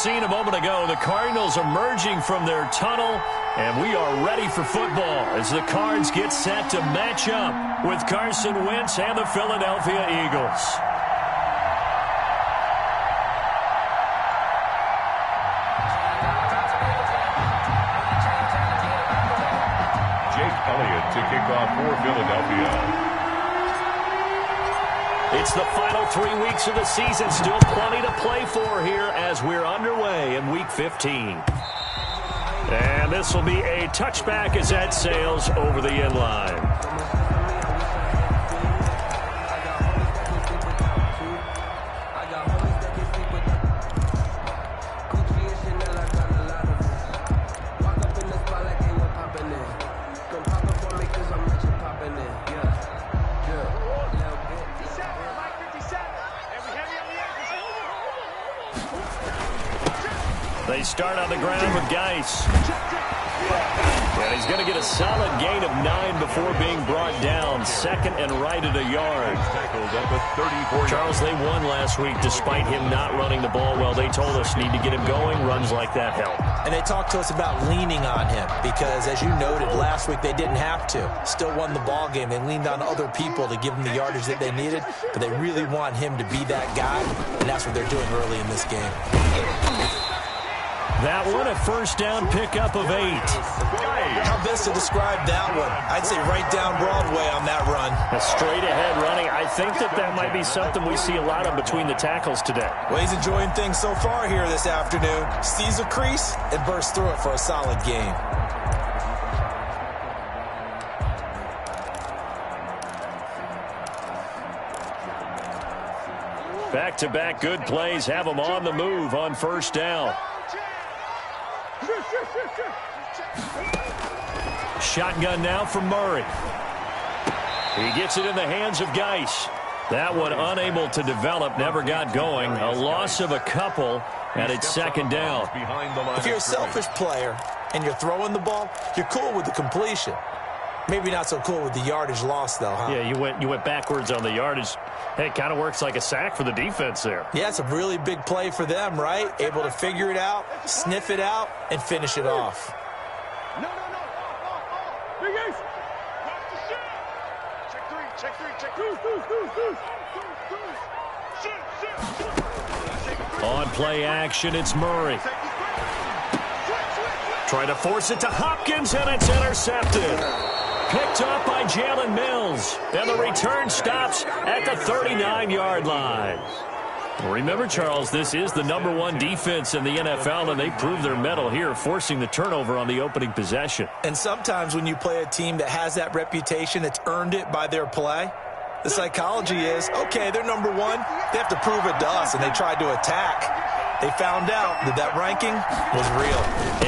scene a moment ago. The Cardinals emerging from their tunnel, and we are ready for football as the Cards get set to match up with Carson Wentz and the Philadelphia Eagles. To kick off for Philadelphia. It's the final 3 weeks of the season. Still plenty to play for here as we're underway in Week 15. And this will be a touchback as that sails over the end line. They start on the ground with Geis. And he's going to get a solid gain of 9 before being brought down. Second and right at a yard. Charles, they won last week despite him not running the ball well. They told us need to get him going. Runs like that help. And they talked to us about leaning on him because, as you noted, last week they didn't have to. Still won the ball game. They leaned on other people to give them the yardage that they needed, but they really want him to be that guy, and that's what they're doing early in this game. That one, a first down pickup of 8. How best to describe that one? I'd say right down Broadway on that run. A straight-ahead running. I think that might be something we see a lot of between the tackles today. Well, he's enjoying things so far here this afternoon. Sees a crease and bursts through it for a solid gain. Back-to-back good plays have them on the move on first down. Shotgun now for Murray. He gets it in the hands of Geis. That one unable to develop, never got going. A loss of a couple, and it's second down. If you're a selfish player and you're throwing the ball, you're cool with the completion. Maybe not so cool with the yardage loss, though, huh? Yeah, you went backwards on the yardage. Hey, it kind of works like a sack for the defense there. Yeah, it's a really big play for them, right? Able to figure it out, sniff it out, and finish it off. No. Big Ace. Watch the shot. Check three. Shoot. On play action, it's Murray. Try to force it to Hopkins, and it's intercepted. Picked up by Jalen Mills. And the return stops at the 39-yard line. Remember, Charles, this is the #1 defense in the NFL, and they proved their mettle here, forcing the turnover on the opening possession. And sometimes when you play a team that has that reputation, that's earned it by their play, the psychology is, okay, they're #1. They have to prove it to us, and they tried to attack. They found out that ranking was real.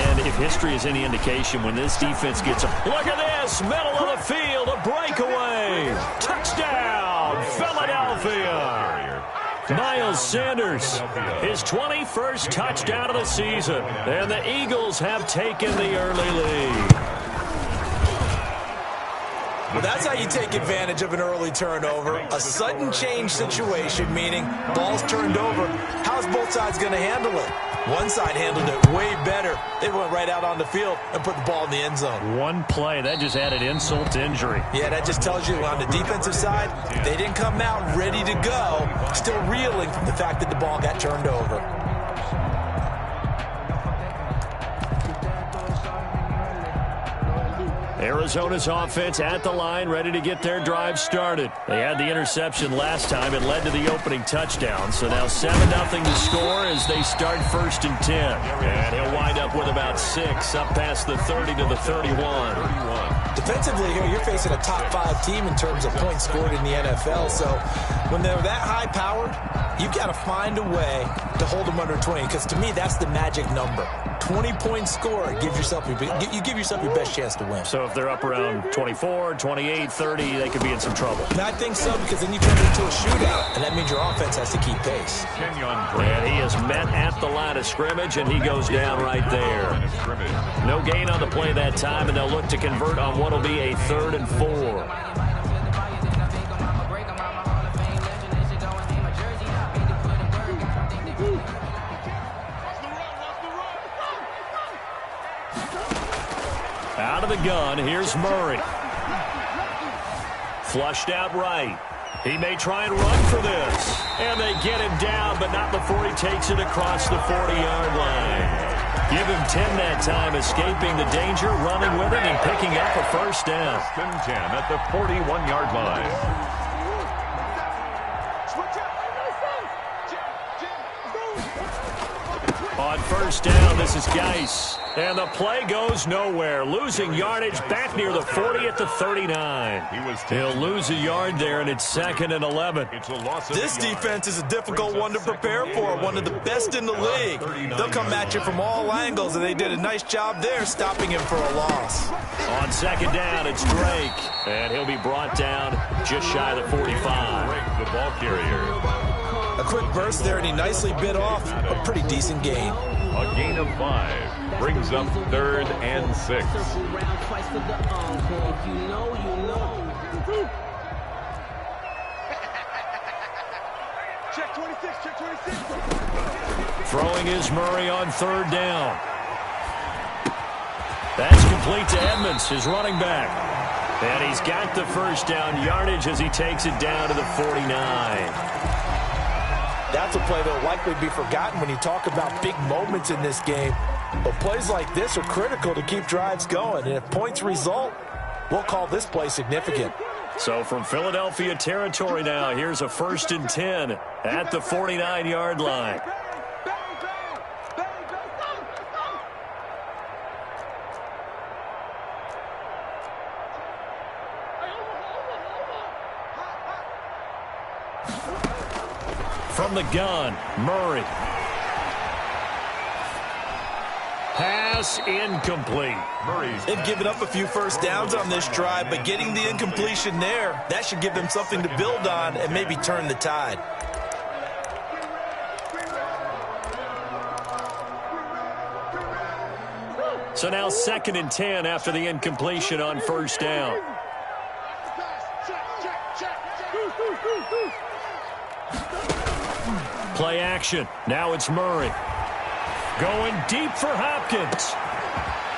And if history is any indication, when this defense gets a look at this, middle of the field, a breakaway. Touchdown, Philadelphia. Miles Sanders, his 21st touchdown of the season. And the Eagles have taken the early lead. Well, that's how you take advantage of an early turnover. A sudden change situation, meaning ball's turned over. How's both sides going to handle it? One side handled it way better. They went right out on the field and put the ball in the end zone. One play, that just added insult to injury. Yeah, that just tells you on the defensive side, they didn't come out ready to go, still reeling from the fact that the ball got turned over. Arizona's offense at the line, ready to get their drive started. They had the interception last time. It led to the opening touchdown. So now 7-0 to score as they start 1st and 10. And he'll wind up with about 6 up past the 30 to the 31. Defensively here, you're facing a top 5 team in terms of points scored in the NFL. So when they're that high-powered, you've got to find a way to hold them under 20, because to me, that's the magic number. 20-point score, you give yourself your best chance to win. So if they're up around 24, 28, 30, they could be in some trouble. And I think so, because then you turn it into a shootout, and that means your offense has to keep pace. And he is met at the line of scrimmage, and he goes down right there. No gain on the play that time, and they'll look to convert on what will be a 3rd and 4. Out of the gun, here's Murray. Flushed out right. He may try and run for this. And they get him down, but not before he takes it across the 40-yard line. Give him 10 that time, escaping the danger, running with it, and picking up a first down. 10 at the 41-yard line. On first down, this is Geis. And the play goes nowhere. Losing yardage back near the 40 at the 39. He'll lose a yard there, and it's 2nd and 11. This defense is a difficult one to prepare for, one of the best in the league. They'll come at you from all angles, and they did a nice job there stopping him for a loss. On 2nd down, it's Drake. And he'll be brought down just shy of the 45. Drake, the ball carrier. A quick burst there, and he nicely bit off a pretty decent gain. A gain of 5 brings up 3rd and 6. Check 26, check 26. Throwing is Murray on 3rd down. That's complete to Edmonds, his running back. And he's got the first down yardage as he takes it down to the 49. That's a play that will likely be forgotten when you talk about big moments in this game. But plays like this are critical to keep drives going. And if points result, we'll call this play significant. So from Philadelphia territory now, here's a 1st and 10 at the 49-yard line. From the gun, Murray. Pass incomplete. They've given up a few first downs on this drive, but getting the incompletion there, that should give them something to build on and maybe turn the tide. So now 2nd and 10 after the incompletion on first down. Play action. Now it's Murray. Going deep for Hopkins.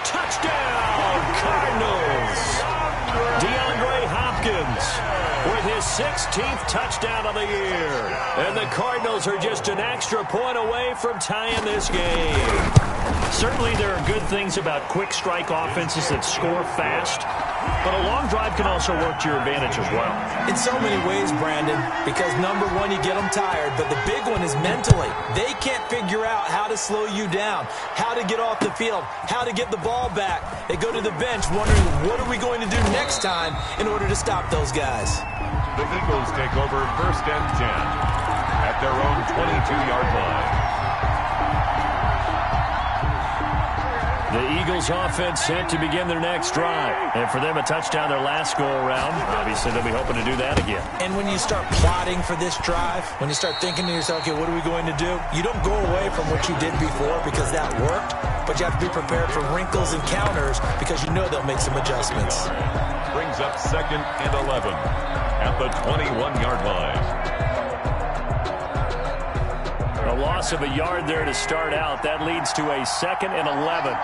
Touchdown, Cardinals. DeAndre Hopkins with his 16th touchdown of the year. And the Cardinals are just an extra point away from tying this game. Certainly there are good things about quick strike offenses that score fast. But a long drive can also work to your advantage as well. In so many ways, Brandon, because number one, you get them tired, but the big one is mentally. They can't figure out how to slow you down, how to get off the field, how to get the ball back. They go to the bench wondering, what are we going to do next time in order to stop those guys? The Eagles take over 1st and 10 at their own 22-yard line. The Eagles offense set to begin their next drive. And for them, a touchdown their last go-around. Obviously, they'll be hoping to do that again. And when you start plotting for this drive, when you start thinking to yourself, okay, what are we going to do? You don't go away from what you did before because that worked, but you have to be prepared for wrinkles and counters because you know they'll make some adjustments. Brings up 2nd and 11 at the 21-yard line. A loss of a yard there to start out. That leads to a 2nd and 11.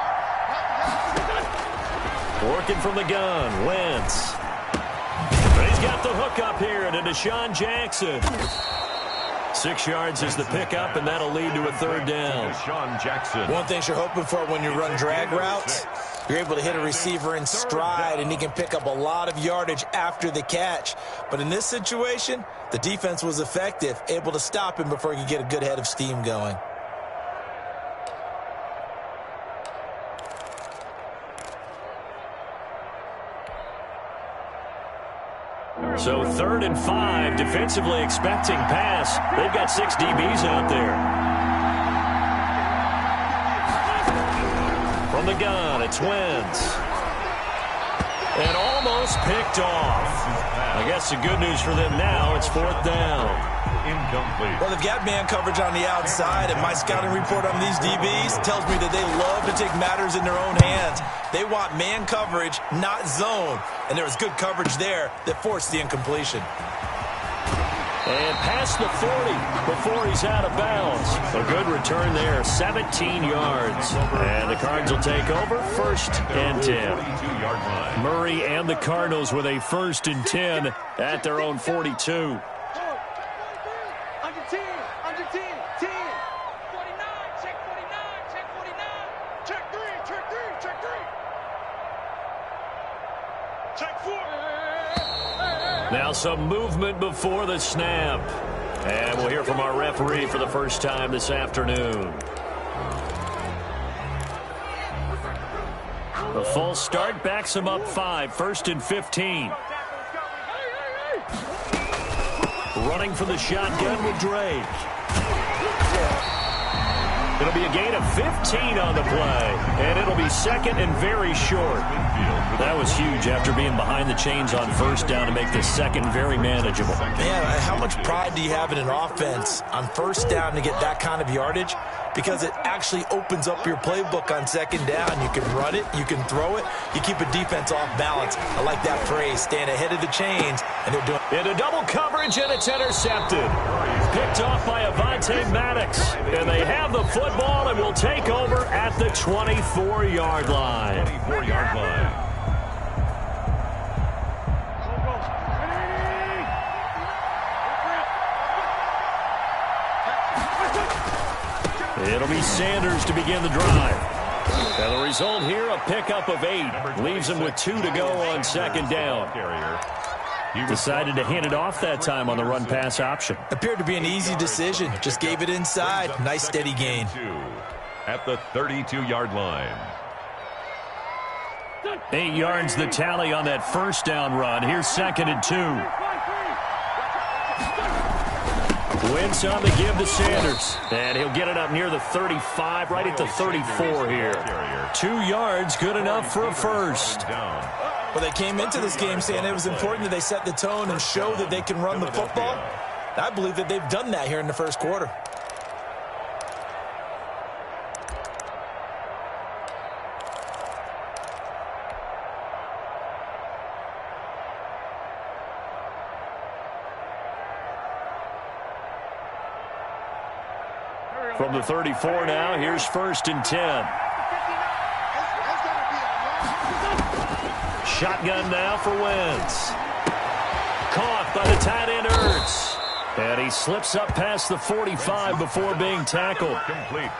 Working from the gun, Wentz. But he's got the hook up here to Deshaun Jackson. 6 yards is the pickup, and that'll lead to a 3rd down. Deshaun Jackson. One thing you're hoping for when you run drag routes, you're able to hit a receiver in stride, and he can pick up a lot of yardage after the catch. But in this situation, the defense was effective, able to stop him before he could get a good head of steam going. So 3rd and 5, defensively expecting pass. They've got 6 DBs out there. From the gun, it's Wentz. And almost picked off. I guess the good news for them now, it's 4th down. Incomplete. Well, they've got man coverage on the outside, and my scouting report on these DBs tells me that they love to take matters in their own hands. They want man coverage, not zone. And there was good coverage there that forced the incompletion. And past the 40 before he's out of bounds. A good return there, 17 yards. And the Cards will take over, 1st and 10. Murray and the Cardinals with a 1st and 10 at their own 42. Under 10, 10. 49, check 49. Check 3, check 3. Check 4. Now some movement before the snap. And we'll hear from our referee for the first time this afternoon. The full start backs him up 5, 1st and 15. Running from the shotgun with Drake. It'll be a gain of 15 on the play, and it'll be 2nd and very short. That was huge after being behind the chains on 1st down to make the 2nd very manageable. Man, how much pride do you have in an offense on 1st down to get that kind of yardage? Because it actually opens up your playbook on 2nd down. You can run it, you can throw it, you keep a defense off balance. I like that phrase, staying ahead of the chains, and they're doing into double coverage, and it's intercepted. Picked off by Avonte Maddox. And they have the football and will take over at the 24-yard line. 24-yard line. It'll be Sanders to begin the drive. And the result here, a pickup of 8. Leaves him with 2 to go on 2nd down. Decided to hand it off that time on the run-pass option. Appeared to be an easy decision. Just gave it inside. Nice steady gain. At the 32-yard line. 8 yards the tally on that 1st down run. Here's 2nd and 2. Wentz on the give to Sanders. And he'll get it up near the 35, right at the 34 here. 2 yards, good enough for a 1st. Well, they came into this game saying it was important that they set the tone and show that they can run the football. I believe that they've done that here in the 1st quarter. From the 34 now, here's 1st and 10. Shotgun now for Wentz. Caught by the tight end Ertz. And he slips up past the 45 before being tackled.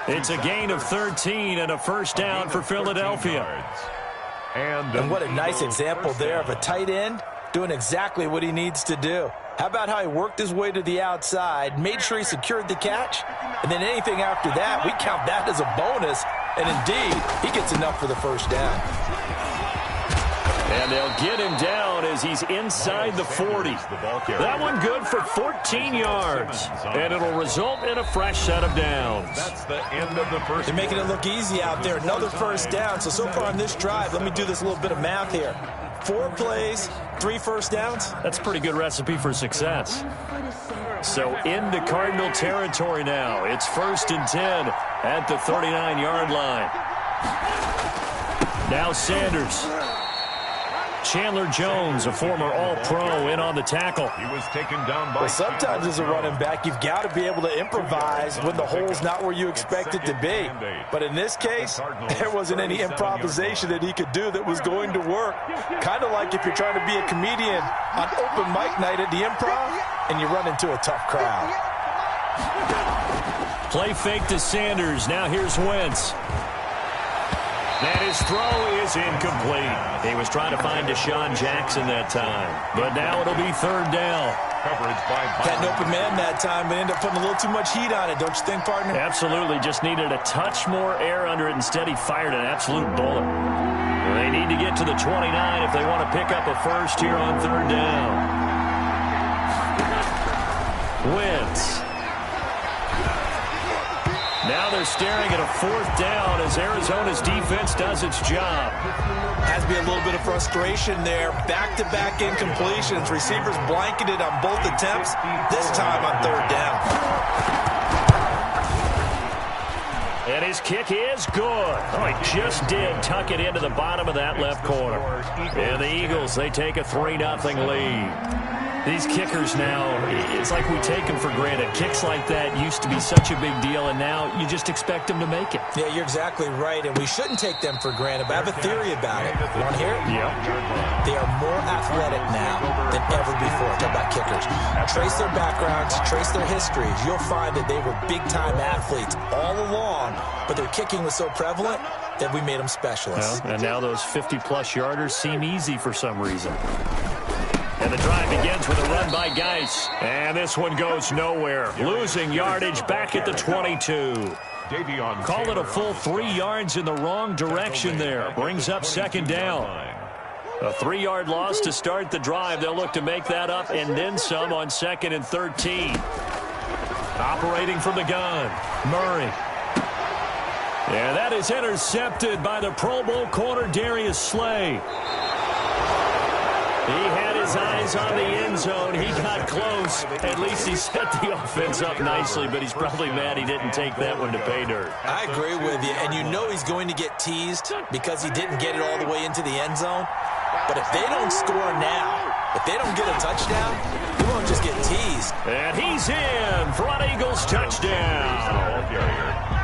It's a gain of 13 and a 1st down for Philadelphia. And what a nice example there of a tight end doing exactly what he needs to do. How about how he worked his way to the outside, made sure he secured the catch, and then anything after that, we count that as a bonus. And indeed, he gets enough for the 1st down. And they'll get him down as he's inside the 40. That one good for 14 yards. And it'll result in a fresh set of downs. That's the end of the 1st. They're making it look easy out there. Another 1st down. So far on this drive, let me do this little bit of math here. 4 plays, 3 1st downs. That's a pretty good recipe for success. So into Cardinal territory now. It's 1st and 10 at the 39-yard line. Now Sanders. Chandler Jones, a former All-Pro, in on the tackle. He was taken down by. Well, sometimes as a running back, you've got to be able to improvise when the hole's not where you expect it to be. But in this case, there wasn't any improvisation that he could do that was going to work. Kind of like if you're trying to be a comedian on open mic night at the Improv and you run into a tough crowd. Play fake to Sanders. Now here's Wentz. And his throw is incomplete. He was trying to find Deshaun Jackson that time. But now it'll be 3rd down. Coverage by Got an open man that time, but ended up putting a little too much heat on it, don't you think, partner? Absolutely. Just needed a touch more air under it. Instead, he fired an absolute bullet. They need to get to the 29 if they want to pick up a 1st here on 3rd down. Wentz. Now they're staring at a 4th down as Arizona's defense does its job. Has to be a little bit of frustration there. Back-to-back incompletions. Receivers blanketed on both attempts, this time on 3rd down. And his kick is good. Oh, he just did tuck it into the bottom of that left corner. And the Eagles, they take a 3-0 lead. These kickers now, it's like we take them for granted. Kicks like that used to be such a big deal, and now you just expect them to make it. Yeah, you're exactly right, and we shouldn't take them for granted, but I have a theory about it. You want to hear it? Yeah. They are more athletic now than ever before. Talk about kickers. Trace their backgrounds, trace their histories. You'll find that they were big-time athletes all along, but their kicking was so prevalent that we made them specialists. Well, and now those 50-plus yarders seem easy for some reason. And the drive begins with a run by Geis. And this one goes nowhere. Losing yardage back at the 22. Call it a full 3 yards in the wrong direction there. Brings up second down. A 3-yard loss to start the drive. They'll look to make that up and then some on 2nd and 13. Operating from the gun, Murray. And that is intercepted by the Pro Bowl corner, Darius Slay. He had his eyes on the end zone. He got close. At least he set the offense up nicely, but he's probably mad he didn't take that one to pay dirt. I agree with you, and you know he's going to get teased because he didn't get it all the way into the end zone. But if they don't score now, if they don't get a touchdown, he won't just get teased. And he's in for an Eagles touchdown.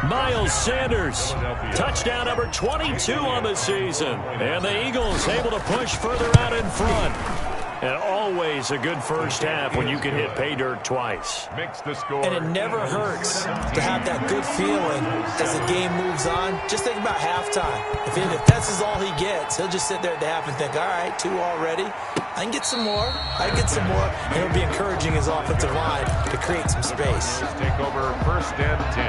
Miles Sanders, touchdown number 22 on the season. And the Eagles able to push further out in front. And always a good first half when you can hit pay dirt twice. And it never hurts to have that good feeling as the game moves on. Just think about halftime. If that's all he gets, he'll just sit there at the half and think, all right, 2 already. I can get some more. I can get some more. And he'll be encouraging his offensive line to create some space. Take over 1st and 10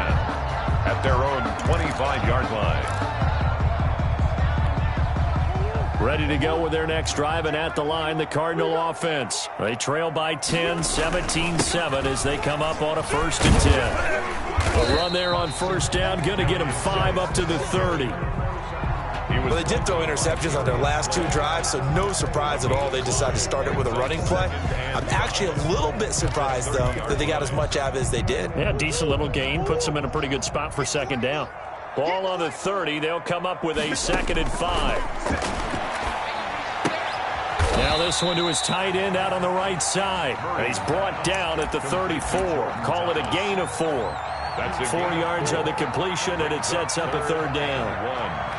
at their own 25-yard line. Ready to go with their next drive, and at the line, the Cardinal offense. They trail by 10, 17-7 as they come up on a 1st and 10. A run there on 1st down, going to get them 5 up to the 30. Well, they did throw interceptions on their last 2 drives, so no surprise at all they decided to start it with a running play. I'm actually a little bit surprised, though, that they got as much out of it as they did. Yeah, decent little gain. Puts them in a pretty good spot for 2nd down. Ball on the 30. They'll come up with a 2nd and 5. Now this one to his tight end out on the right side. And he's brought down at the 34. Call it a gain of 4. That's 4 yards on the completion, and it sets up a 3rd down.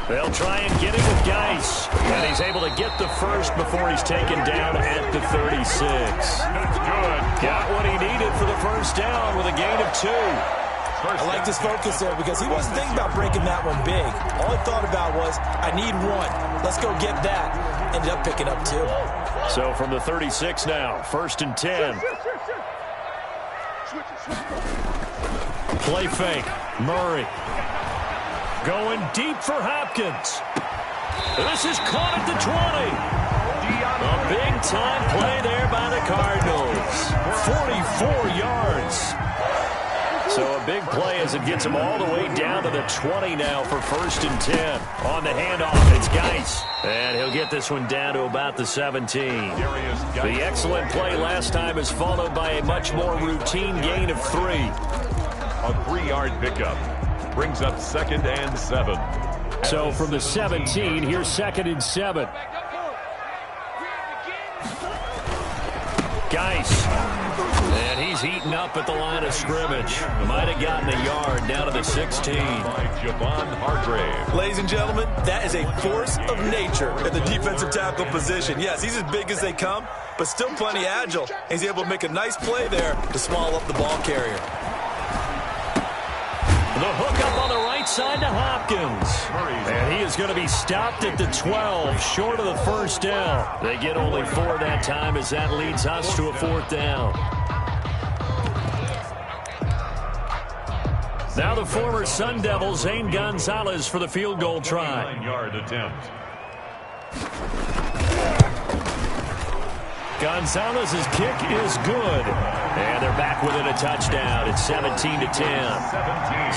They'll try and get him with Geis. And he's able to get the first before he's taken down at the 36. That's good. Got what he needed for the 1st down with a gain of 2. I liked his focus there because he wasn't thinking about breaking that one big. All he thought about was, I need 1. Let's go get that. Ended up picking up 2. So from the 36 now, 1st and 10. Play fake. Murray. Going deep for Hopkins. This is caught at the 20. A big-time play there by the Cardinals. 44 yards. So a big play as it gets him all the way down to the 20 now for 1st and 10. On the handoff, it's Geis. And he'll get this one down to about the 17. The excellent play last time is followed by a much more routine gain of 3. A 3-yard pickup. Brings up 2nd and 7. So from the 17, here's 2nd and 7. Geis. And he's heating up at the line of scrimmage. Might have gotten a yard down to the 16. Javon Hargrave. Ladies and gentlemen, that is a force of nature at the defensive tackle position. Yes, he's as big as they come, but still plenty agile. He's able to make a nice play there to swallow up the ball carrier. The hook up on the right side to Hopkins. And he is going to be stopped at the 12, short of the 1st down. They get only 4 that time as that leads us to a 4th down. Now the former Sun Devil, Zane Gonzalez, for the field goal try. 9-yard attempt. Gonzalez's kick is good. And they're back within a touchdown. It's 17-10.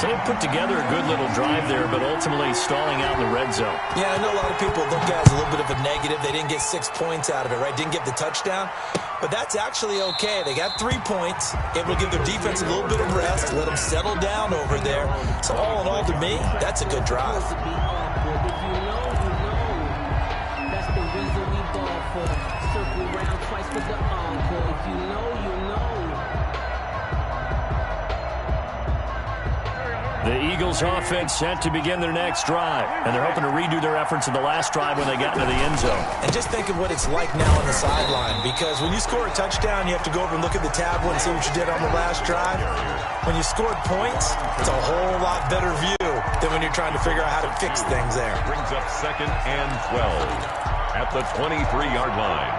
So they put together a good little drive there, but ultimately stalling out in the red zone. Yeah, I know a lot of people look at it as a little bit of a negative. They didn't get 6 points out of it, right? Didn't get the touchdown. But that's actually okay. They got 3 points. Able to give their defense a little bit of rest, let them settle down over there. So all in all, to me, that's a good drive. That's the reason we ball for. Circle round twice with the encore. If you know, you know. The Eagles offense set to begin their next drive. And they're hoping to redo their efforts in the last drive when they got into the end zone. And just think of what it's like now on the sideline. Because when you score a touchdown, you have to go over and look at the tablet and see what you did on the last drive. When you scored points, it's a whole lot better view than when you're trying to figure out how to fix things there. Brings up 2nd and 12 at the 23-yard line.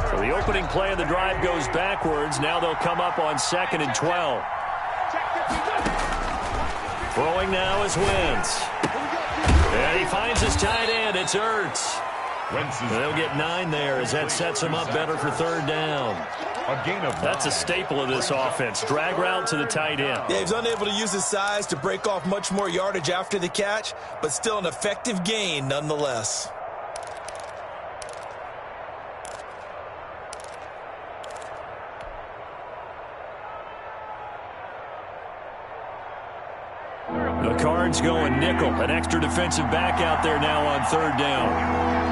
So the opening play of the drive goes backwards. Now they'll come up on 2nd and 12. Throwing now is Wentz. And he finds his tight end. It's Ertz. They'll get 9 there as that sets him up better for 3rd down. A gain of 9. That's a staple of this offense. Drag route to the tight end. Yeah, he's unable to use his size to break off much more yardage after the catch, but still an effective gain nonetheless. The Cards going nickel. An extra defensive back out there now on 3rd down.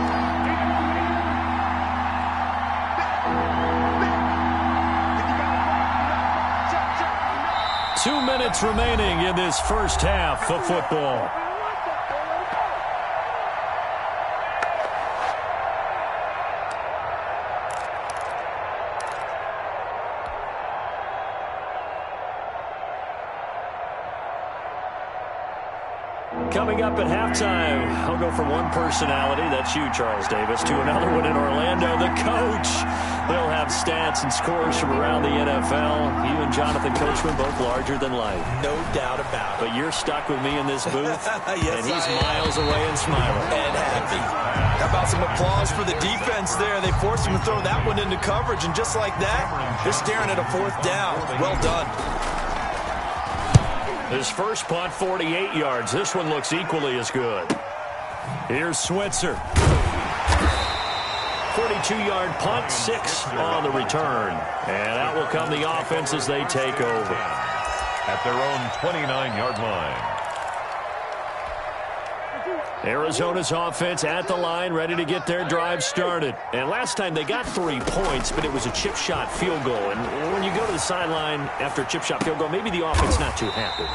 2 minutes remaining in this first half of football. Coming up at halftime, I'll go from one personality, that's you, Charles Davis, to another one in Orlando, the coach. He'll have stats and scores from around the NFL. You and Jonathan Coachman, both larger than life. No doubt about it. But you're stuck with me in this booth, yes, and he's miles away and smiling. And happy. How about some applause for the defense there? They forced him to throw that one into coverage, and just like that, they're staring at a 4th down. Well done. His first punt, 48 yards. This one looks equally as good. Here's Switzer. 42-yard punt, 6 on the return. And out will come the offense as they take over. At their own 29-yard line. Arizona's offense at the line, ready to get their drive started. And last time they got 3 points, but it was a chip shot field goal. And when you go to the sideline after a chip shot field goal, maybe the offense not too happy.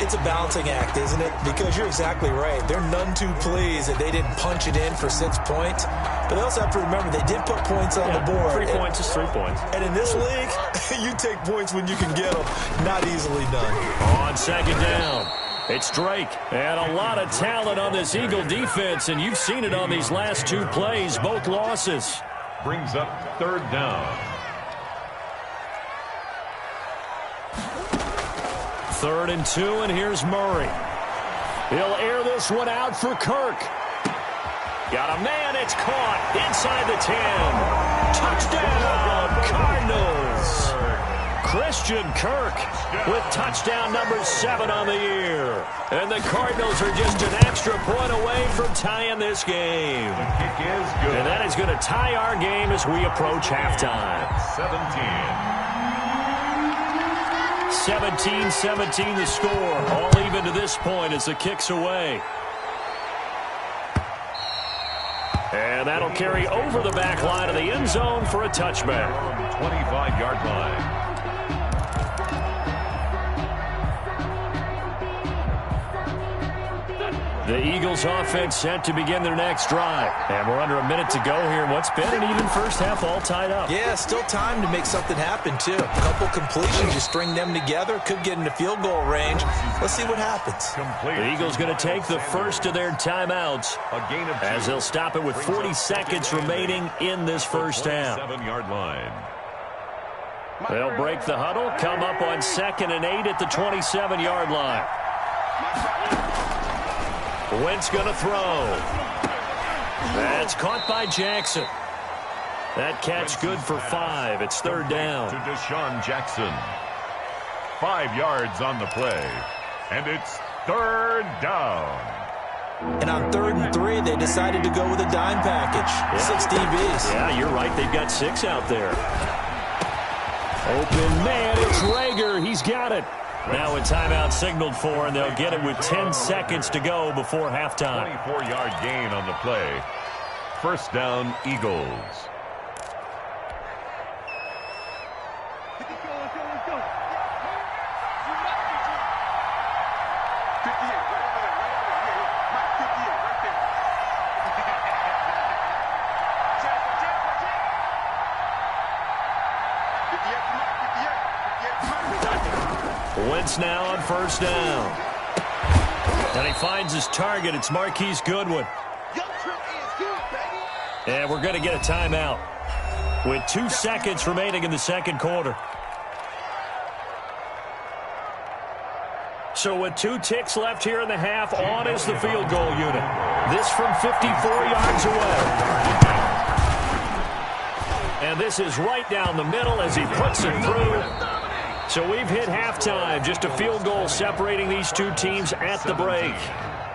It's a balancing act, isn't it? Because you're exactly right. They're none too pleased that they didn't punch it in for 6 points. But they also have to remember they did put points on the board. 3 points is 3 points. And in this league, you take points when you can get them. Not easily done. On 2nd down, it's Drake. And a lot of talent on this Eagle defense, and you've seen it on these last 2 plays, both losses. Brings up 3rd down. 3rd and 2, and here's Murray. He'll air this one out for Kirk. Got a man, it's caught inside the 10. Touchdown, Cardinals. Christian Kirk with touchdown number 7 on the year. And the Cardinals are just an extra point away from tying this game. The kick is good. And that is going to tie our game as we approach halftime. 17 the score. All even to this point as the kick's away. And that'll carry over the back line of the end zone for a touchback. 25-yard line. The Eagles offense set to begin their next drive. And we're under a minute to go here. What's been an even first half all tied up. Yeah, still time to make something happen, too. A couple completions, you string them together, could get into field goal range. Let's see what happens. The Eagles going to take the first of their timeouts as they'll stop it with 40 seconds remaining in this first half. 7-yard line. They'll break the huddle, come up on 2nd and 8 at the 27-yard line. Wentz going to throw. That's caught by Jackson. That catch good for 5. It's third down. To Deshaun Jackson. 5 yards on the play. And it's third down. And on 3rd and 3, they decided to go with a dime package. Yeah. 6 DBs. Yeah, you're right. They've got 6 out there. Open man, it's Rager. He's got it. Now a timeout signaled for, and they'll get it with 10 seconds to go before halftime. 24-yard gain on the play. First down, Eagles. Wentz now on first down. And he finds his target. It's Marquise Goodwin. And we're going to get a timeout with 2 seconds remaining in the second quarter. So with 2 ticks left here in the half, on is the field goal unit. This from 54 yards away. And this is right down the middle as he puts it through. So we've hit halftime, just a field goal separating these 2 teams at the break.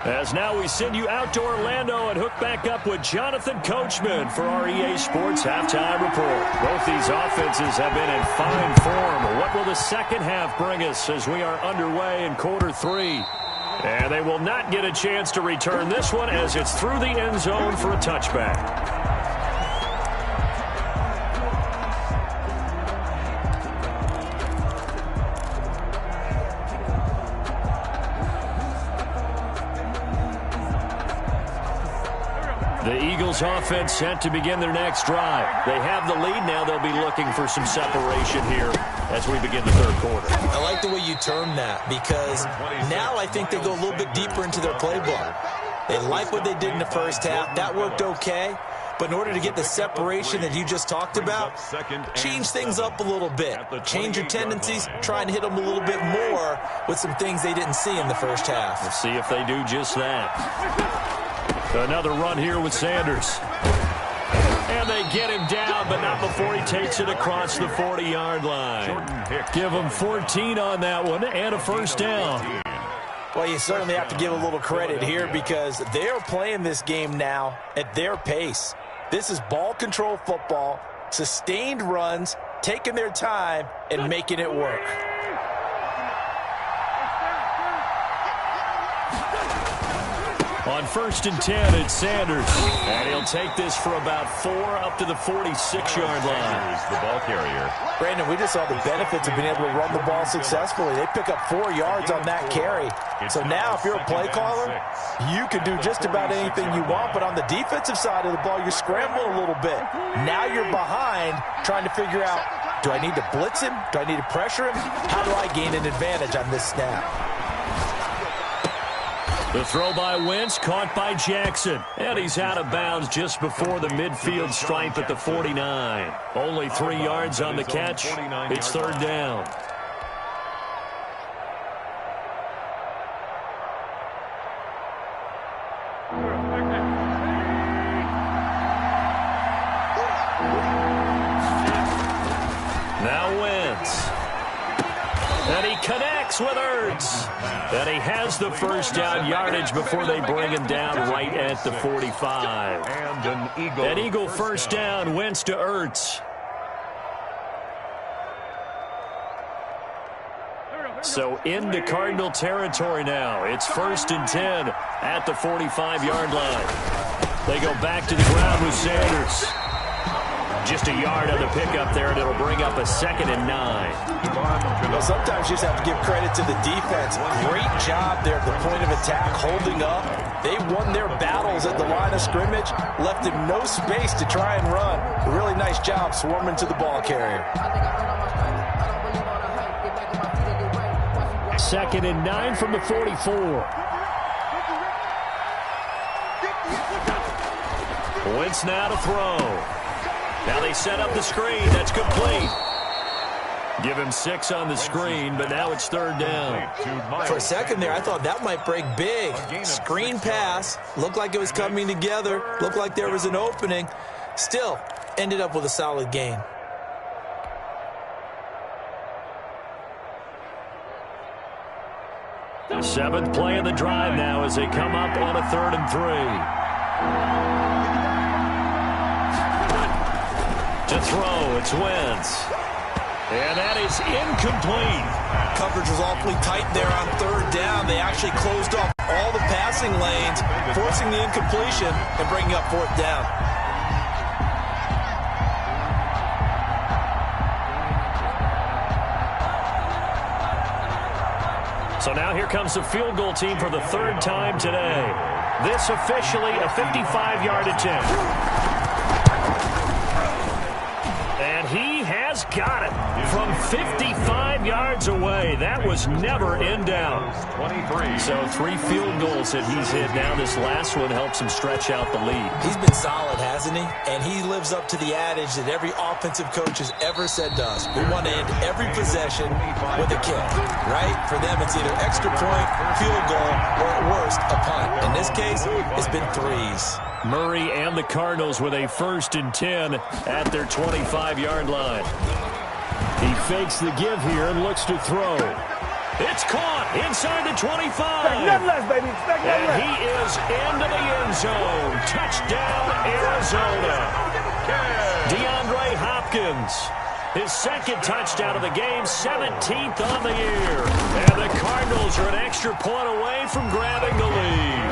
As now we send you out to Orlando and hook back up with Jonathan Coachman for our EA Sports Halftime Report. Both these offenses have been in fine form. What will the second half bring us as we are underway in quarter 3? And they will not get a chance to return this one as it's through the end zone for a touchback. The Eagles offense set to begin their next drive. They have the lead now. They'll be looking for some separation here as we begin the third quarter. I like the way you term that because now I think they go a little bit deeper into their playbook. They like what they did in the first half. That worked okay. But in order to get the separation that you just talked about, change things up a little bit. Change your tendencies. Try and hit them a little bit more with some things they didn't see in the first half. We'll see if they do just that. Another run here with Sanders. And they get him down, but not before he takes it across the 40-yard line. Give him 14 on that one and a first down. Well, you certainly have to give a little credit here because they're playing this game now at their pace. This is ball control football, sustained runs, taking their time, and making it work. On 1st and 10, it's Sanders. And he'll take this for about 4 up to the 46-yard line. The ball carrier. Brandon, we just saw the benefits of being able to run the ball successfully. They pick up 4 yards on that carry. So now if you're a play caller, you can do just about anything you want. But on the defensive side of the ball, you're scrambling a little bit. Now you're behind trying to figure out, do I need to blitz him? Do I need to pressure him? How do I gain an advantage on this snap? The throw by Wentz, caught by Jackson. And he's out of bounds just before the midfield stripe at the 49. Only 3 yards on the catch. It's third down. Now Wentz. And he connects with Ertz. And he has the first down yardage before they bring him down right at the 45. And an Eagle first down, Wentz to Ertz. So into Cardinal territory now. It's 1st and 10 at the 45-yard line. They go back to the ground with Sanders. Just a yard on the pickup there, and it'll bring up a 2nd and 9. Well, sometimes you just have to give credit to the defense. Great job there at the point of attack, holding up. They won their battles at the line of scrimmage, left him no space to try and run. A really nice job swarming to the ball carrier. 2nd and 9 from the 44. Wentz now to throw. Now they set up the screen. That's complete. Give him 6 on the screen, but now it's third down. For a second there, I thought that might break big. Screen pass. Looked like it was coming together. Looked like there was an opening. Still, ended up with a solid gain. The 7th play of the drive now as they come up on a 3rd and 3. To throw, it's Wentz. And that is incomplete. Coverage was awfully tight there on 3rd down. They actually closed off all the passing lanes, forcing the incompletion and bringing up 4th down. So now here comes the field goal team for the 3rd time today. This officially a 55-yard attempt. And he has got it from 55 yards away. That was never in doubt. 23. So 3 field goals that he's hit. Now this last one helps him stretch out the lead. He's been solid, hasn't he? And he lives up to the adage that every offensive coach has ever said to us. We want to end every possession with a kick, right? For them, it's either extra point, field goal, or at worst, a punt. In this case, it's been 3s. Murray and the Cardinals with a 1st and 10 at their 25-yard line. He fakes the give here and looks to throw. It's caught inside the 25. And he is into the end zone. Touchdown, Arizona. DeAndre Hopkins, his 2nd touchdown of the game, 17th on the year. And the Cardinals are an extra point away from grabbing the lead.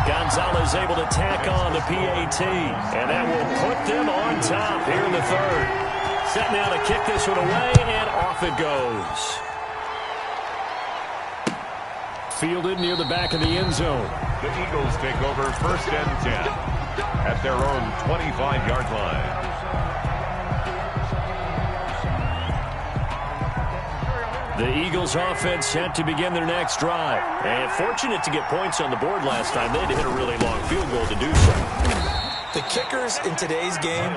Gonzalez able to tack on the PAT, and that will put them on top here in the 3rd. Set now to kick this one away, and off it goes. Fielded near the back of the end zone. The Eagles take over 1st and 10 at their own 25-yard line. The Eagles offense set to begin their next drive. And fortunate to get points on the board last time. They had to hit a really long field goal to do so. The kickers in today's game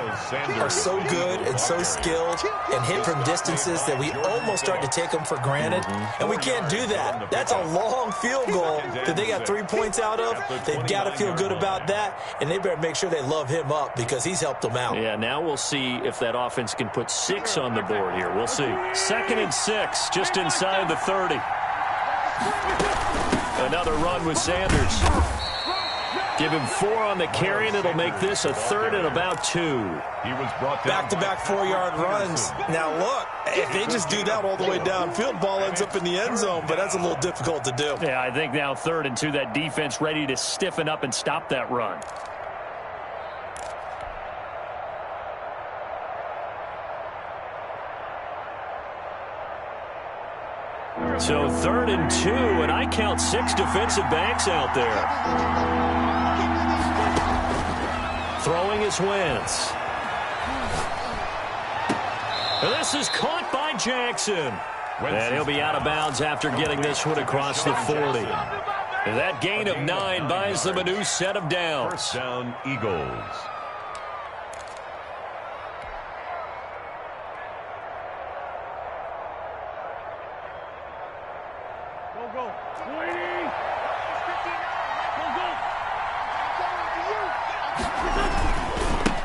are so good and so skilled and hit from distances that we almost start to take them for granted. And we can't do that. That's a long field goal that they got 3 points out of. They've got to feel good about that, and they better make sure they love him up because he's helped them out. Yeah, now we'll see if that offense can put 6 on the board here. We'll see. 2nd and 6, just inside the 30. Another run with Sanders. Give him 4 on the carry, and it'll make this a 3rd and about 2. He was brought down. Back-to-back 4-yard runs. Now, look, if they just do that all the way downfield, ball ends up in the end zone, but that's a little difficult to do. Yeah, I think now 3rd and 2, that defense ready to stiffen up and stop that run. So 3rd and 2, and I count 6 defensive backs out there. Throwing is Wentz. And this is caught by Jackson. And he'll be out of bounds after getting this one across the 40. And that gain of 9 buys them a new set of downs. 1st down, Eagles.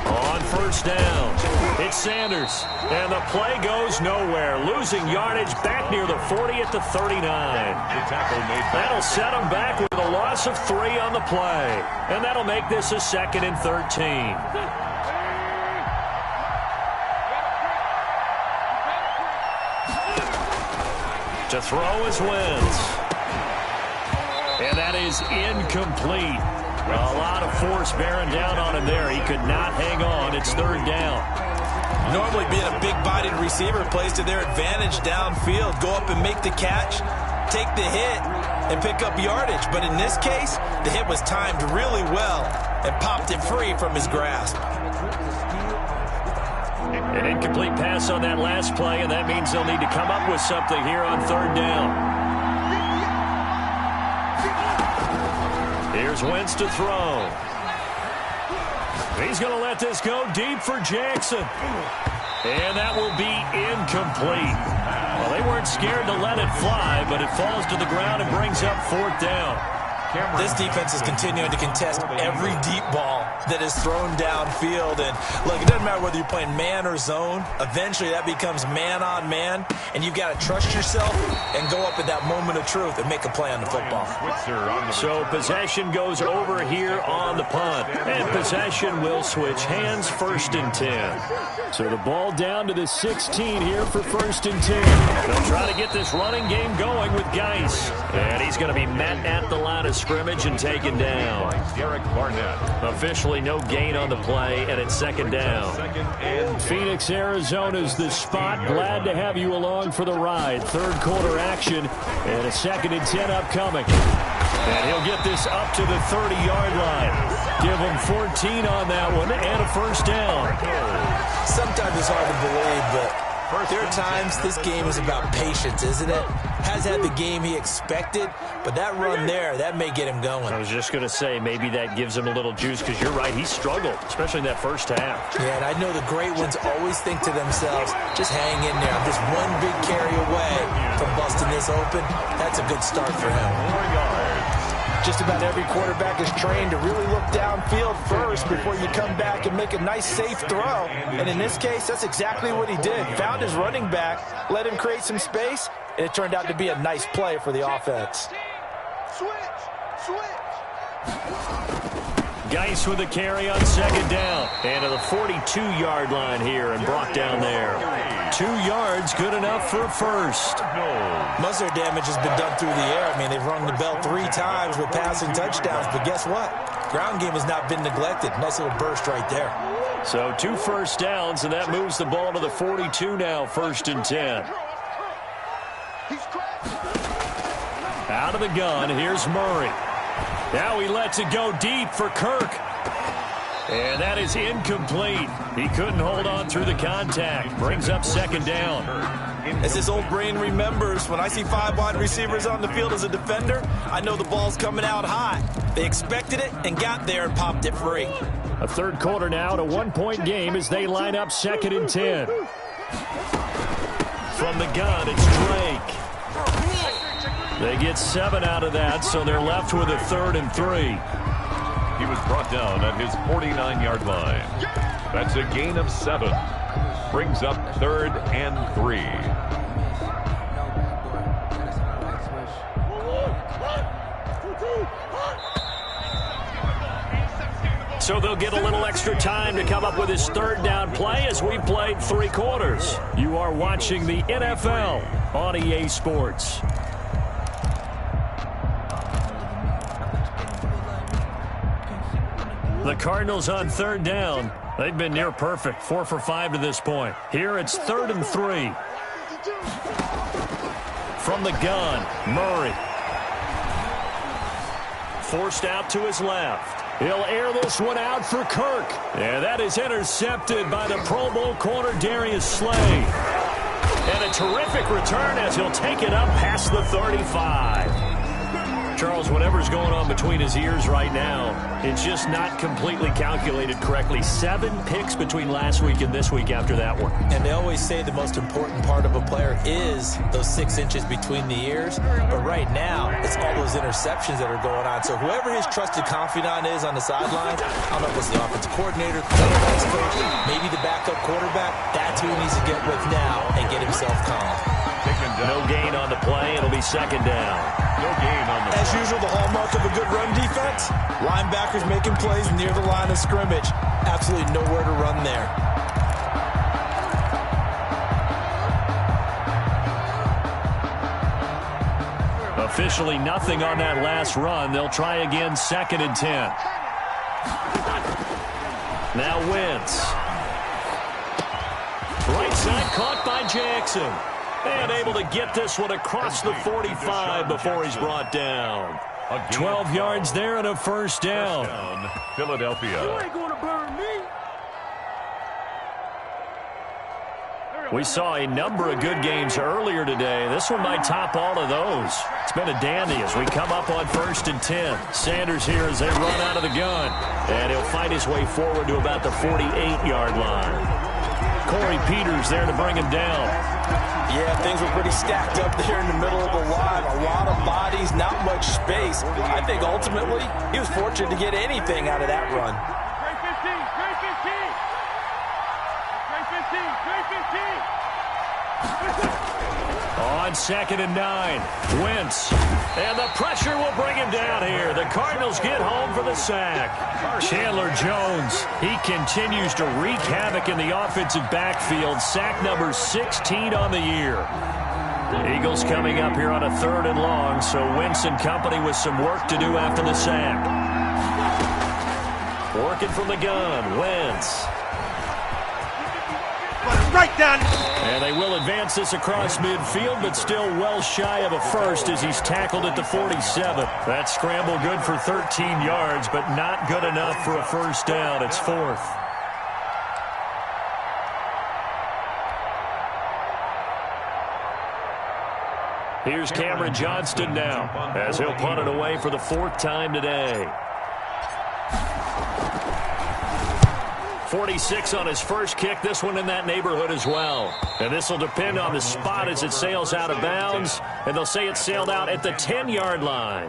On 1st down, it's Sanders, and the play goes nowhere, losing yardage back near the 40 at the 39. That'll set him back with a loss of 3 on the play, and that'll make this a 2nd and 13. To throw is Wentz, and that is incomplete. A lot of force bearing down on him there. He could not hang on. It's 3rd down. Normally being a big-bodied receiver plays to their advantage downfield. Go up and make the catch, take the hit, and pick up yardage. But in this case, the hit was timed really well and popped it free from his grasp. An incomplete pass on that last play, and that means they'll need to come up with something here on 3rd down. Here's Wentz to throw. He's going to let this go deep for Jackson. And that will be incomplete. Well, they weren't scared to let it fly, but it falls to the ground and brings up 4th down. This defense is continuing to contest every deep ball that is thrown downfield. And, look, it doesn't matter whether you're playing man or zone. Eventually, that becomes man-on-man, and you've got to trust yourself and go up at that moment of truth and make a play on the football. So possession goes over here on the punt. And possession will switch hands, 1st and 10. So the ball down to the 16 here for 1st and 10. They'll try to get this running game going with Geis. And he's going to be met at the line of scrimmage and taken down. Derek Barnett. Officially no gain on the play, and it's 2nd down. Phoenix, Arizona's the spot. Glad to have you along for the ride. 3rd quarter action and a 2nd and 10 upcoming. And he'll get this up to the 30-yard line. Give him 14 on that one and a 1st down. Sometimes it's hard to believe, but there are times this game is about patience, isn't it? Has had the game he expected, but that run there, that may get him going. I was just going to say, maybe that gives him a little juice, because you're right, he struggled, especially in that 1st half. Yeah, and I know the great ones always think to themselves, just hang in there. I'm just one big carry away from busting this open. That's a good start for him. 4 yards. Just about every quarterback is trained to really look downfield first before you come back and make a nice, safe throw. And in this case, that's exactly what he did. Found his running back, let him create some space, and it turned out to be a nice play for the offense. Switch. Geis with a carry on 2nd down. And to the 42-yard line here and brought down there. 2 yards, good enough for a 1st. Most of their damage has been done through the air. I mean, they've rung the bell 3 times with passing touchdowns. But guess what? Ground game has not been neglected. Nice little burst right there. So 2 1st downs, and that moves the ball to the 42 now, 1st and 10. Out of the gun, here's Murray. Now he lets it go deep for Kirk. And that is incomplete. He couldn't hold on through the contact. Brings up 2nd down. As his old brain remembers, when I see 5 wide receivers on the field as a defender, I know the ball's coming out hot. They expected it and got there and popped it free. A 3rd quarter now and a 1-point game as they line up 2nd and 10. From the gun, it's Drake. They get 7 out of that, so they're left with a 3rd and 3. He was brought down at his 49-yard line. That's a gain of 7. Brings up 3rd and 3. So they'll get a little extra time to come up with his 3rd down play as we played 3 quarters. You are watching the NFL on EA Sports. The Cardinals on 3rd down. They've been near perfect, 4 for 5 to this point. Here it's 3rd and 3. From the gun, Murray. Forced out to his left. He'll air this one out for Kirk. And that is intercepted by the Pro Bowl corner Darius Slay. And a terrific return as he'll take it up past the 35. Charles, whatever's going on between his ears right now, it's just not completely calculated correctly. 7 picks between last week and this week after that one. And they always say the most important part of a player is those 6 inches between the ears. But right now, it's all those interceptions that are going on. So whoever his trusted confidant is on the sidelines, I don't know if it's the offensive coordinator, quarterback's coach, maybe the backup quarterback, that's who he needs to get with now and get himself calm. No gain on the play. It'll be 2nd down. No gain on the play. As usual, the hallmark of a good run defense, linebackers making plays near the line of scrimmage. Absolutely nowhere to run there. Officially nothing on that last run. They'll try again, 2nd and 10. Now Wentz. Right side caught by Jackson. And able to get this one across the 45 before he's brought down. 12 yards there and a 1st down. Philadelphia. You ain't gonna burn me. We saw a number of good games earlier today. This one might top all of those. It's been a dandy as we come up on 1st and 10. Sanders here as they run out of the gun. And he'll fight his way forward to about the 48-yard line. Corey Peters there to bring him down. Yeah, things were pretty stacked up there in the middle of the line. A lot of bodies, not much space. I think ultimately he was fortunate to get anything out of that run. Great 15, great 15. Great 15, great 15. On 2nd and 9, Wentz. And the pressure will bring him down here. The Cardinals get home for the sack. Chandler Jones, he continues to wreak havoc in the offensive backfield. Sack number 16 on the year. Eagles coming up here on a 3rd and long, so Wentz and company with some work to do after the sack. Working from the gun, Wentz. Right down. And they will advance this across midfield, but still well shy of a first as he's tackled at the 47. That scramble good for 13 yards, but not good enough for a first down. It's 4th. Here's Cameron Johnston now, as he'll punt it away for the 4th time today. 46 on his first kick, this one in that neighborhood as well. And this will depend on the spot as it sails out of bounds, and they'll say it sailed out at the 10-yard line.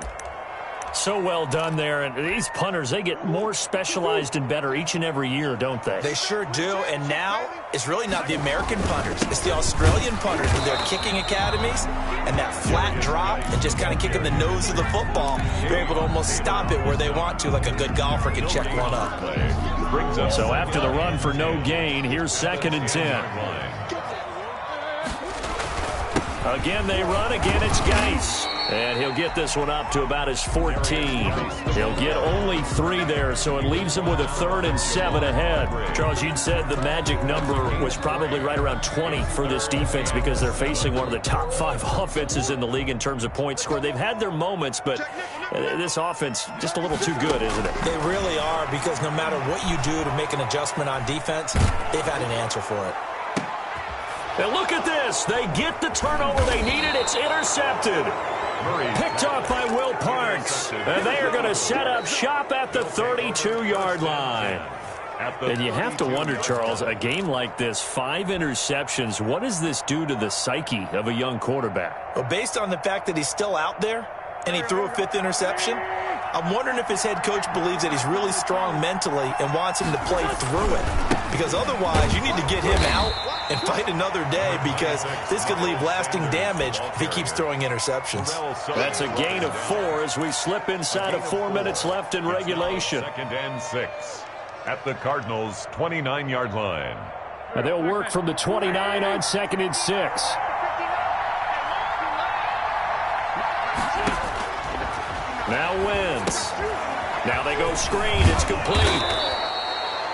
So well done there, and these punters, they get more specialized and better each and every year, don't they? They sure do, and now it's really not the American punters. It's the Australian punters with their kicking academies and that flat drop and just kind of kicking the nose of the football. They're able to almost stop it where they want to, like a good golfer can check one up. So after the run for no gain, here's 2nd and 10. Again, they run. Again, it's Geis. And he'll get this one up to about his 14. He'll get only 3 there, so it leaves him with a 3rd and 7 ahead. Charles, you'd said the magic number was probably right around 20 for this defense because they're facing one of the top 5 offenses in the league in terms of points scored. They've had their moments, but this offense just a little too good, isn't it? They really are, because no matter what you do to make an adjustment on defense, they've had an answer for it. And look at this. They get the turnover they needed. It's intercepted. Picked off by Will Parks. And they are going to set up shop at the 32-yard line. And you have to wonder, Charles, a game like this, 5 interceptions, what does this do to the psyche of a young quarterback? Well, based on the fact that he's still out there and he threw a 5th interception, I'm wondering if his head coach believes that he's really strong mentally and wants him to play through it. Because otherwise, you need to get him out and fight another day, because this could leave lasting damage if he keeps throwing interceptions. That's a gain of 4 as we slip inside of 4 minutes left in regulation. 2nd and 6 at the Cardinals' 29-yard line. And they'll work from the 29 on 2nd and 6. Now Wentz. Now they go screen. It's complete.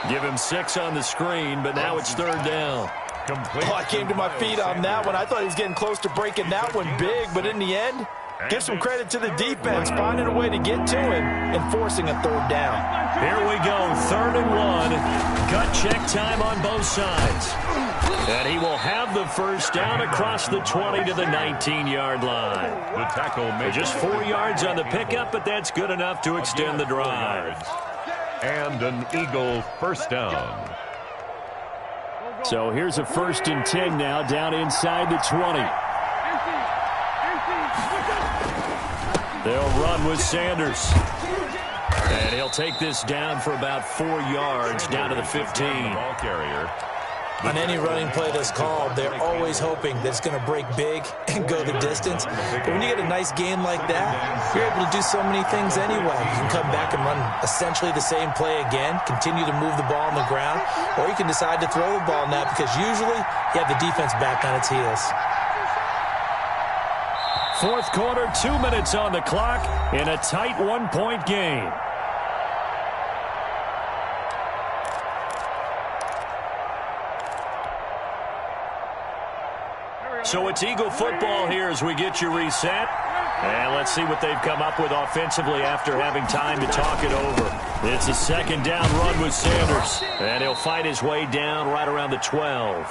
Give him 6 on the screen, but now it's 3rd down. Complete. Oh, I came to my feet on that one. I thought he was getting close to breaking that one big, but in the end, give some credit to the defense, finding a way to get to him and forcing a 3rd down. Here we go, 3rd and 1. Gut check time on both sides. And he will have the first down across the 20 to the 19-yard line. The tackle made just 4 yards on the pickup, but that's good enough to extend the drive. And an Eagle first down. So here's a 1st and 10 now, down inside the 20. They'll run with Sanders. And he'll take this down for about 4 yards, down to the 15. Ball carrier. On any running play that's called, they're always hoping that it's going to break big and go the distance. But when you get a nice gain like that, you're able to do so many things anyway. You can come back and run essentially the same play again, continue to move the ball on the ground, or you can decide to throw the ball now, because usually you have the defense back on its heels. 4th quarter, 2 minutes on the clock in a tight 1-point game. So it's Eagle football here as we get you reset. And let's see what they've come up with offensively after having time to talk it over. It's a 2nd down run with Sanders. And he'll fight his way down right around the 12.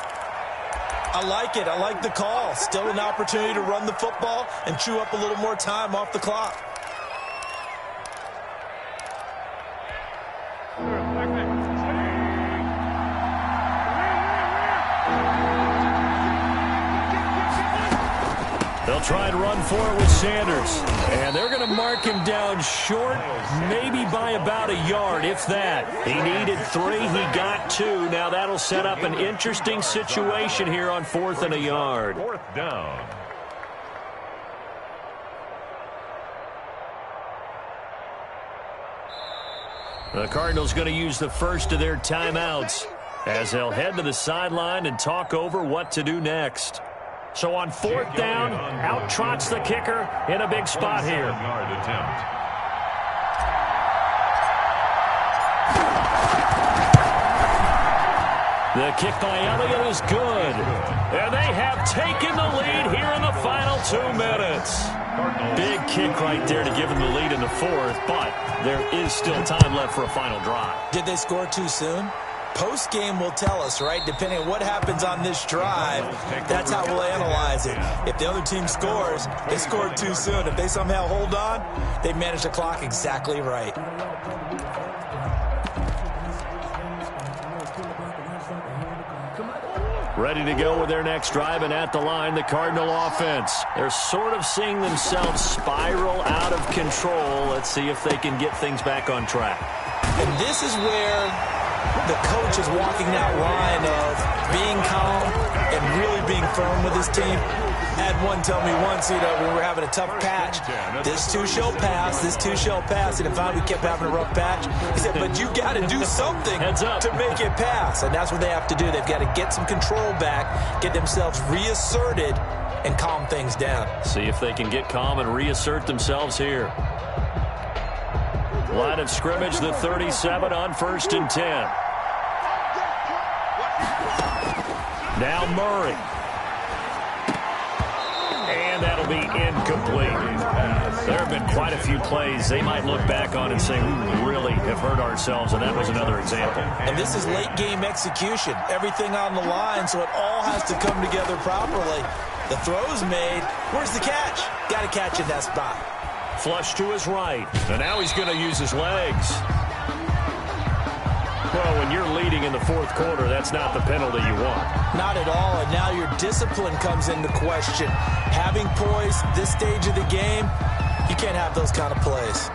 I like it. I like the call. Still an opportunity to run the football and chew up a little more time off the clock. They'll try and run for it with Sanders. And they're going to mark him down short, maybe by about a yard, if that. He needed 3. He got 2. Now that'll set up an interesting situation here on 4th and a yard. 4th down. The Cardinals going to use the first of their timeouts as they'll head to the sideline and talk over what to do next. So on 4th down, out trots the kicker in a big spot here. Yard attempt. The kick by Elliott is good. And they have taken the lead here in the final 2 minutes. Big kick right there to give them the lead in the 4th, but there is still time left for a final drive. Did they score too soon? Post-game will tell us, right? Depending on what happens on this drive, that's how we'll analyze it. If the other team scores, they scored too soon. If they somehow hold on, they managed the clock exactly right. Ready to go with their next drive, and at the line, the Cardinal offense. They're sort of seeing themselves spiral out of control. Let's see if they can get things back on track. And this is where the coach is walking that line of being calm and really being firm with his team. I had one tell me once, when we were having a tough patch, this too shall pass, this too shall pass. And finally we kept having a rough patch. He said, but you got to do something to make it pass. And that's what they have to do. They've got to get some control back, get themselves reasserted, and calm things down. See if they can get calm and reassert themselves here. Line of scrimmage, the 37 on 1st and 10. Now Murray. And that'll be incomplete. There have been quite a few plays they might look back on and say, we really have hurt ourselves, and that was another example. And this is late-game execution. Everything on the line, so it all has to come together properly. The throw's made. Where's the catch? Got to catch in that spot. Flush to his right, and now he's going to use his legs. Well, when you're leading in the 4th quarter, that's not the penalty you want. Not at all, and now your discipline comes into question. Having poise this stage of the game, you can't have those kind of plays.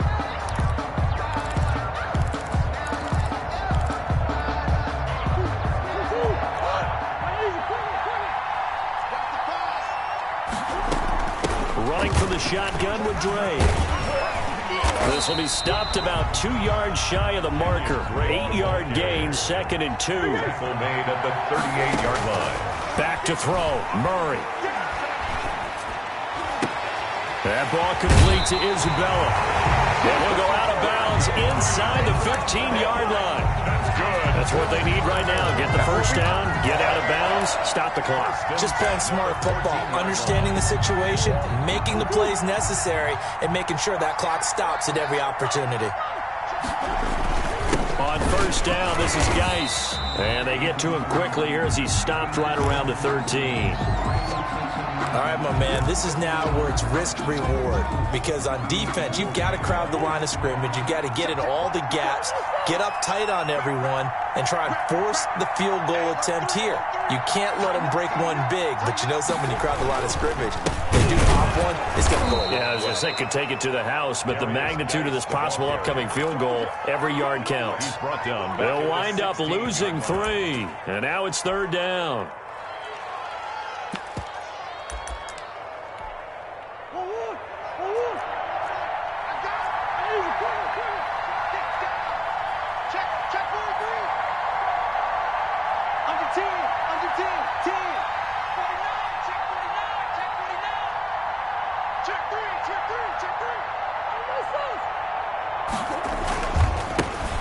Running from the shotgun with Dre. This will be stopped about 2 yards shy of the marker. 8-yard gain, 2nd and 2. Made at the 38-yard line. Back to throw, Murray. That ball complete to Isabella. And he'll go out of bounds inside the 15-yard line. That's good. That's what they need right now. Get the first down, get out of bounds, stop the clock. Just playing smart football, understanding the situation, making the plays necessary, and making sure that clock stops at every opportunity. On 1st down, this is Geis. And they get to him quickly here as he's stopped right around the 13. All right, my man, this is now where it's risk-reward, because on defense, you've got to crowd the line of scrimmage. You've got to get in all the gaps, get up tight on everyone, and try and force the field goal attempt here. You can't let them break one big, but you know something, when you crowd the line of scrimmage, they do pop one, it's going to go away. Yeah, I was going to say, could take it to the house, but the magnitude of this possible upcoming field goal, every yard counts. They'll wind up losing 3, and now it's 3rd down.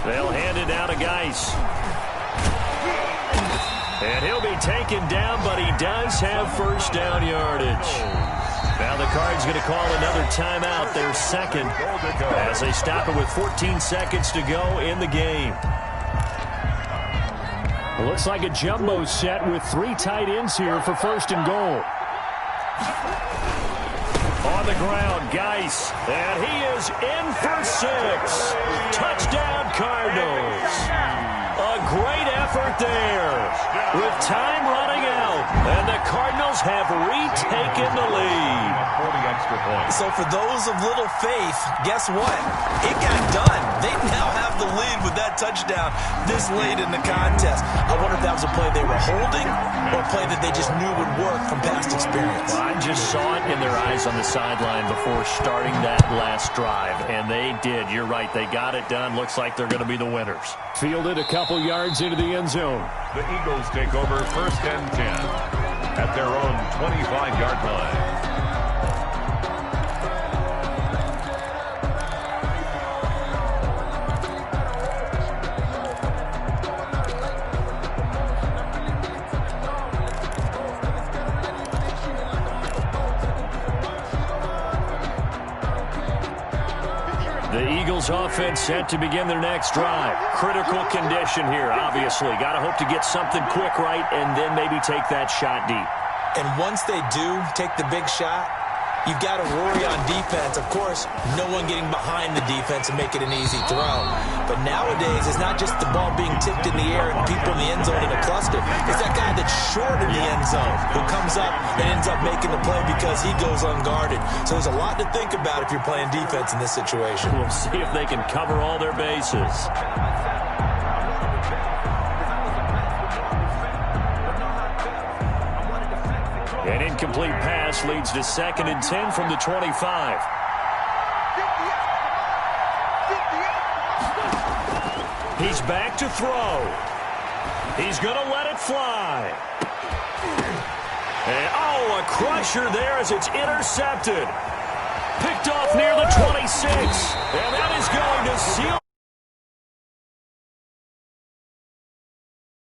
They'll hand it down to Geis. And he'll be taken down, but he does have 1st down yardage. Now the Cards going to call another timeout, their 2nd, as they stop it with 14 seconds to go in the game. It looks like a jumbo set with 3 tight ends here for 1st and goal. On the ground, Geis, and he is in for 6. Touchdown, Cardinals. A great effort there with time running out, and the Cardinals have retaken the lead. extra point. So for those of little faith, guess what? It got done. They now have the lead with that touchdown this late in the contest. I wonder if that was a play they were holding or a play that they just knew would work from past experience. Well, I just saw it in their eyes on the sideline before starting that last drive, and they did. You're right. They got it done. Looks like they're going to be the winners. Fielded a couple yards into the end zone. The Eagles take over 1st and 10 at their own 25-yard line. The Eagles offense set to begin their next drive. Critical condition here, obviously. Got to hope to get something quick right and then maybe take that shot deep. And once they do take the big shot, you've got to worry on defense. Of course, no one getting behind the defense and make it an easy throw. But nowadays, it's not just the ball being tipped in the air and people in the end zone in a cluster. It's that guy that's short in the end zone who comes up and ends up making the play because he goes unguarded. So there's a lot to think about if you're playing defense in this situation. We'll see if they can cover all their bases. An incomplete pass leads to 2nd and 10 from the 25. He's back to throw. He's going to let it fly. And, oh, a crusher there as it's intercepted. Picked off near the 26. And